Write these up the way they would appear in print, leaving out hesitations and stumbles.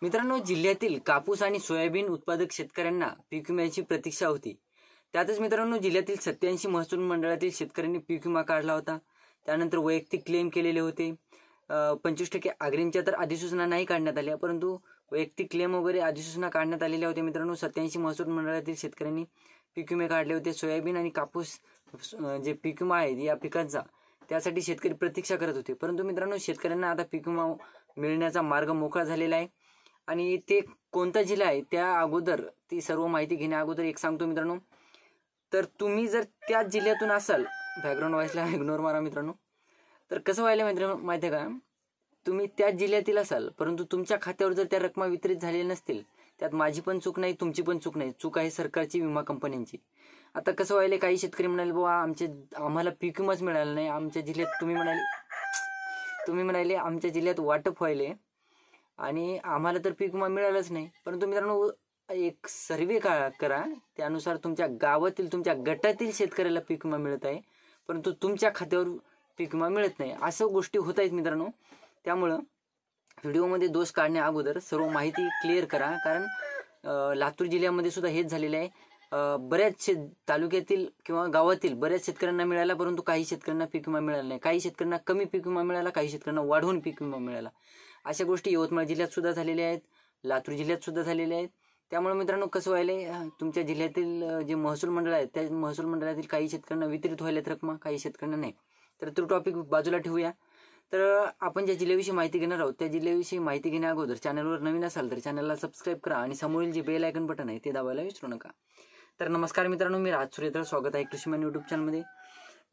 मित्रांनो, जिल्ह्यातील कापूस आणि सोयाबीन उत्पादक शेतकऱ्यांना पीक विम्याची प्रतीक्षा होती. त्यातच मित्रांनो, जिल्ह्यातील 87 महसूल मंडळातील शेतकऱ्यांनी पीक विमा काढला होता. त्यानंतर वैयक्तिक क्लेम केलेले होते. 25% अग्रिमच्या तर अधिसूचना नाही काढण्यात आल्या, परंतु वैयक्तिक क्लेम वगैरे अधिसूचना काढण्यात आलेल्या होत्या. मित्रांनो, 87 महसूल मंडळातील शेतकऱ्यांनी पीक विमे काढले होते. सोयाबीन आणि कापूस जे पीक विमा आहे या पिकांचा, त्यासाठी शेतकरी प्रतीक्षा करत होते. परंतु मित्रांनो, शेतकऱ्यांना आता पीक विमा मिळण्याचा मार्ग मोकळा झालेला आहे. आणि ते कोणता जिल्हा आहे त्या अगोदर, ती सर्व माहिती घेण्या अगोदर एक सांगतो मित्रांनो. तर तुम्ही जर त्या जिल्ह्यातून असाल, बॅकग्राऊंड व्हॉइसला इग्नोर मारा मित्रांनो. तर कसं व्हायला मित्रांनो माहिती आहे का, तुम्ही त्याच जिल्ह्यातील असाल परंतु तुमच्या खात्यावर जर त्या रकमा वितरित झालेल्या नसतील, त्यात माझी पण चूक नाही, तुमची पण चूक नाही, चूक आहे सरकारची, विमा कंपन्यांची. आता कसं व्हायला, काही शेतकरी म्हणाले बाबा आम्हाला पीक विमाच मिळाला नाही आमच्या जिल्ह्यात, तुम्ही म्हणाले आमच्या जिल्ह्यात वाटप व्हायले आणि आम्हाला तर पीक विमा मिळालंच नाही. परंतु मित्रांनो, एक सर्वे करा, त्यानुसार तुमच्या गावातील, तुमच्या गटातील शेतकऱ्याला पीक विमा मिळत आहे, परंतु तुमच्या खात्यावर पीक विमा मिळत नाही. असं गोष्टी होत आहेत मित्रांनो. त्यामुळं व्हिडिओमध्ये दोष काढण्या अगोदर सर्व माहिती क्लिअर करा, कारण लातूर जिल्ह्यामध्ये सुद्धा हेच झालेलं आहे. बऱ्याच तालुक्यातील किंवा गावातील बऱ्याच शेतकऱ्यांना मिळाला, परंतु काही शेतकऱ्यांना पीक विमा मिळाला नाही. काही शेतकऱ्यांना कमी पीक विमा मिळाला, काही शेतकऱ्यांना वाढवून पीक विमा मिळाला. अशा गोष्टी यवतमाळ जिल्ह्यात सुद्धा झालेल्या आहेत, लातूर जिल्ह्यात सुद्धा झालेल्या आहेत. त्यामुळे मित्रांनो, कसं व्हायलंय, तुमच्या जिल्ह्यातील जे महसूल मंडळ आहेत त्या महसूल मंडळातील काही शेतकऱ्यांना वितरित व्हायल्यात रकमा, काही शेतकऱ्यांना नाही. तर तो टॉपिक बाजूला ठेवूया. तर आपण ज्या जिल्ह्याविषयी माहिती घेणार आहोत त्या जिल्ह्याविषयी माहिती घेण्या अगोदर चॅनलवर नवीन असाल तर चॅनलला सबस्क्राईब करा आणि समोरील जे बेल आयकन बटन आहे ते दाबायला विसरू नका. तर नमस्कार मित्रांनो, मी राज सूर्यधर, स्वागत आहे कृषीमान यूट्यूब चॅनलमध्ये.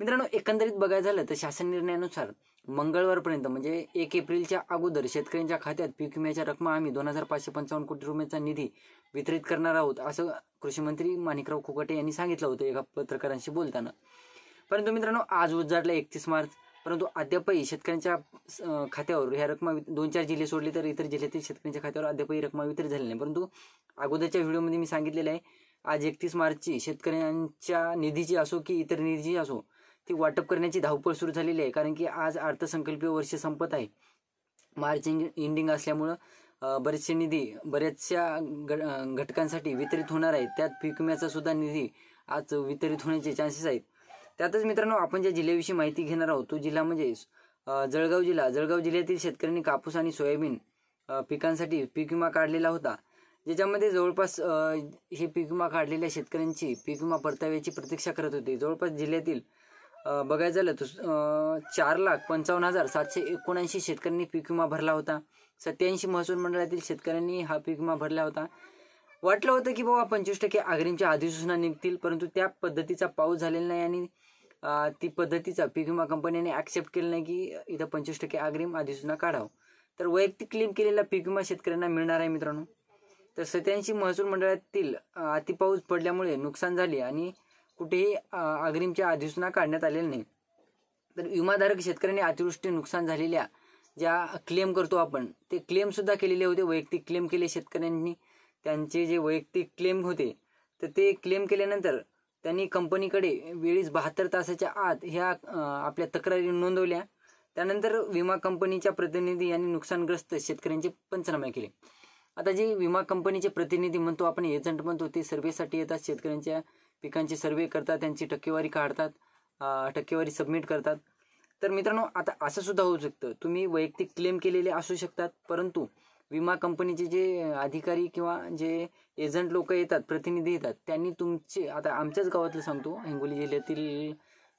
मित्रांनो, एकंदरीत बघायचं झालं तर शासन निर्णयानुसार मंगळवारपर्यंत म्हणजे 1 एप्रिलच्या अगोदर शेतकऱ्यांच्या खात्यात पीक विम्याच्या रकमा आम्ही 2555 कोटी रुपयांचा निधी वितरित करणार आहोत, असं कृषी मंत्री माणिकराव कोकाटे यांनी सांगितलं होतं एका पत्रकारांशी बोलताना. परंतु मित्रांनो, आज उजाडला 31 मार्च, परंतु अद्यापही शेतकऱ्यांच्या खात्यावर ह्या रकमा 2-4 जिल्हे सोडले तर इतर जिल्ह्यातील शेतकऱ्यांच्या खात्यावर अद्यापही रकमा वितरित झाली नाही. परंतु अगोदरच्या व्हिडिओमध्ये मी सांगितलेलं आहे, आज 31 मार्चची शेतकऱ्यांच्या निधीची असो की इतर निधीची असो, ती वाटप करण्याची धावपळ सुरू झालेली आहे. कारण की आज अर्थसंकल्पीय वर्ष संपत आहे, मार्च एंडिंग असल्यामुळं बरेचसे निधी बऱ्याचशा घटकांसाठी वितरित होणार आहेत. त्यात पीक विम्याचा सुद्धा निधी आज वितरित होण्याचे चान्सेस आहेत. त्यातच मित्रांनो, आपण ज्या जिल्ह्याविषयी माहिती घेणार आहोत तो जिल्हा म्हणजे जळगाव जिल्हा. जळगाव जिल्ह्यातील शेतकऱ्यांनी कापूस आणि सोयाबीन पिकांसाठी पीक विमा काढलेला होता, ज्याच्यामध्ये जवळपास हे पीक विमा काढलेल्या शेतकऱ्यांची पीक विमा परताव्याची प्रतीक्षा करत होते. जवळपास जिल्ह्यातील बघायचं झालं तर 4,55,779 शेतकऱ्यांनी पीक विमा भरला होता. 87 महसूल मंडळातील शेतकऱ्यांनी हा पीक विमा भरला होता. वाटलं होतं की बाबा 25% अग्रिमच्या अधिसूचना निघतील, परंतु त्या पद्धतीचा पाऊस झालेला नाही आणि ती पद्धतीचा पीक विमा कंपन्यांनी ॲक्सेप्ट केलं नाही की इथं 25% अग्रिम अधिसूचना काढावं. तर वैयक्तिक क्लेम केलेला पीक विमा शेतकऱ्यांना मिळणार आहे मित्रांनो. तर 87 महसूल मंडळातील अतिपाऊस पडल्यामुळे नुकसान झाले आणि कुठेही अग्रिमच्या अधिसूचना काढण्यात आलेल्या नाही. तर विमाधारक शेतकऱ्यांनी अतिवृष्टी नुकसान झालेल्या ज्या क्लेम करतो आपण, ते क्लेम सुद्धा केलेले होते. वैयक्तिक क्लेम केले शेतकऱ्यांनी, त्यांचे जे वैयक्तिक क्लेम होते तर ते क्लेम केल्यानंतर त्यांनी कंपनीकडे वेळीच 72 तासाच्या आत ह्या आपल्या तक्रारी नोंदवल्या. त्यानंतर विमा कंपनीच्या प्रतिनिधी यांनी नुकसानग्रस्त शेतकऱ्यांचे पंचनामे केले. आता जे विमा कंपनीचे प्रतिनिधी म्हणतो आपण, एजंट म्हणतो, ते सर्व्हेसाठी येतात, शेतकऱ्यांच्या पिकांचे सर्वे करतात, त्यांची टक्केवारी काढतात, टक्केवारी सबमिट करतात. तर मित्रांनो, आता असं सुद्धा होऊ शकतं, तुम्ही वैयक्तिक क्लेम केलेले असू शकतात, परंतु विमा कंपनीचे जे अधिकारी किंवा जे एजंट लोक येतात, प्रतिनिधी येतात, त्यांनी तुमचे, आता आमच्याच गावातलं सांगतो, हिंगोली जिल्ह्यातील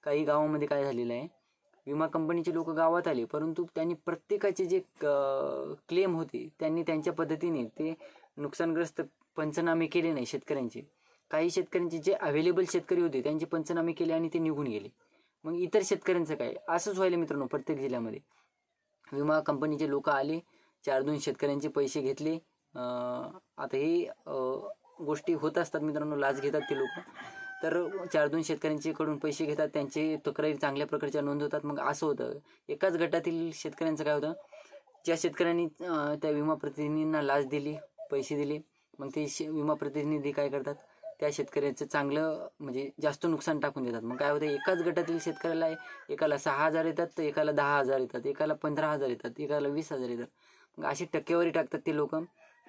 काही गावामध्ये काय झालेलं आहे, विमा कंपनीचे लोक गावात आले, परंतु त्यांनी प्रत्येकाचे जे क्लेम होते त्यांनी त्यांच्या पद्धतीने ते नुकसानग्रस्त पंचनामे केले नाही शेतकऱ्यांचे. काही शेतकऱ्यांचे जे अवेलेबल शेतकरी होते त्यांचे पंचनामे केले आणि ते निघून गेले. मग इतर शेतकऱ्यांचं काय, असंच व्हायला मित्रांनो प्रत्येक जिल्ह्यामध्ये. विमा कंपनीचे लोक आले, 4-2 शेतकऱ्यांचे पैसे घेतले. आता हे गोष्टी होत असतात मित्रांनो, लाच घेतात ते लोक. तर 4-2 शेतकऱ्यांचे कडून पैसे घेतात, त्यांचे तक्रारी चांगल्या प्रकारच्या नोंदवतात. मग असं होतं, एकाच गटातील शेतकऱ्यांचं काय होतं, ज्या शेतकऱ्यांनी त्या विमा प्रतिनिधींना लाच दिली, पैसे दिले, मग ते विमा प्रतिनिधी काय करतात, त्या शेतकऱ्याचं चांगलं म्हणजे जास्त नुकसान टाकून देतात. मग काय होतं, एकाच गटातील शेतकऱ्याला एकाला 6,000 येतात, तर एकाला 10,000 येतात, एकाला 15,000 येतात, एकाला 20,000 येतात. मग अशी टक्केवारी टाकतात ते लोक.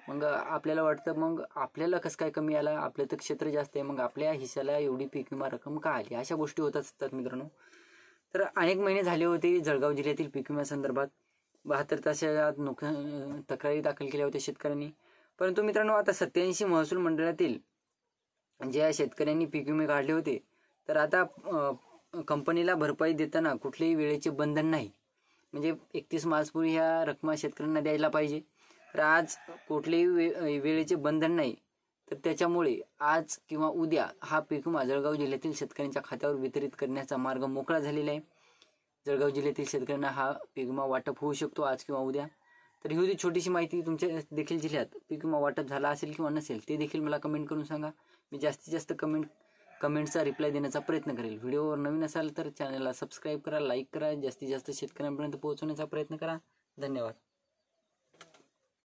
मग आपल्याला वाटतं मग आपल्याला कसं काय कमी आला, आपलं तर क्षेत्र जास्त आहे, मग आपल्या हिश्श्याला एवढी पीक विमा रक्कम का आली, अशा गोष्टी होत असतात मित्रांनो. तर अनेक महिने झाले होते जळगाव जिल्ह्यातील पीक विम्यासंदर्भात 72 तासात तक्रारी दाखल केल्या होत्या शेतकऱ्यांनी. परंतु मित्रांनो आता 87 महसूल मंडळातील ज्या शेतकऱ्यांनी पीक विमे काढले होते, तर आता कंपनीला भरपाई देताना कुठल्याही वेळेचे बंधन नाही. म्हणजे 31 मार्चपूर्वी ह्या रक्कमा शेतकऱ्यांना द्यायला पाहिजे. तर आज कुठलेही वेळेचे बंधन नाही, तर त्याच्यामुळे आज किंवा उद्या हा पीक विमा जळगाव जिल्ह्यातील शेतकऱ्यांच्या खात्यावर वितरित करण्याचा मार्ग मोकळा झालेला आहे. जळगाव जिल्ह्यातील शेतकऱ्यांना हा पीक विमा वाटप होऊ शकतो आज किंवा उद्या. तर ही होती छोटीशी माहिती. तुमच्या देखील जिल्ह्यात पीक विमा वाटप झाला असेल किंवा नसेल ते देखील मला कमेंट करून सांगा. मी जास्तीत जास्त कमेंटचा रिप्लाय देण्याचा प्रयत्न करेल. व्हिडिओवर नवीन असाल तर चॅनलला सबस्क्राईब करा, लाईक करा, जास्तीत जास्त शेतकऱ्यांपर्यंत पोहोचवण्याचा प्रयत्न करा. धन्यवाद.